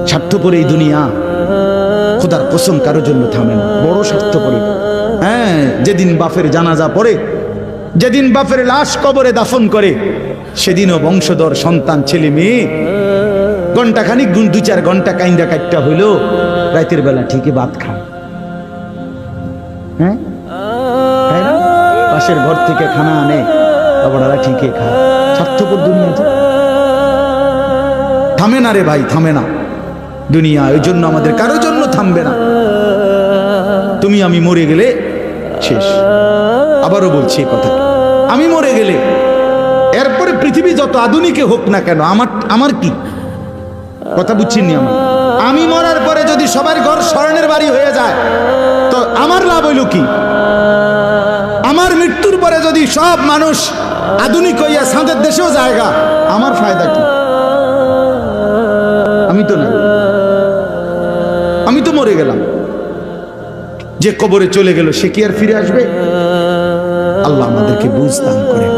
স্বার্থপর এই দুনিয়া, খোদার কসম কারোর জন্য থামে না, বড় স্বার্থপর। হ্যাঁ, যেদিন বাপের জানাজা পড়ে, যেদিন বাপের লাশ কবরে দাফন করে, সেদিনও বংশধর সন্তান ছেলে মেয়ে ঘন্টাখানিক 2-4 ঘন্টা কাইন্দা কাটটা হইল, রাতের বেলা ঠিকই ভাত খায়। হ্যাঁ, পাশের ঘর থেকে খানা আনে, বাবারা ঠিকই খায়। স্বার্থপর দুনিয়া থামে না রে ভাই, থামে না দুনিয়া। ওই জন্য আমাদের কারোর জন্য থামবে না। তুমি আমি মরে গেলে শেষ। আবারও বলছি এই কথা, আমি মরে গেলে এরপরে পৃথিবী যত আধুনিকে হোক না কেন, আমার কি কথা বুঝছেননি? আমি মরার পরে যদি সবার ঘর স্বর্ণের বাড়ি হয়ে যায় তো আমার লাভ হইল কি? আমার মৃত্যুর পরে যদি সব মানুষ আধুনিক হইয়া সাঁদের দেশেও জায়গা, আমার ফায়দা কি? আমি তো না, আমি তো মরে গেলাম। যে কবরে চলে গেল সে কি আর ফিরে আসবে? আল্লাহ আমাদেরকে বুঝ দান করেন।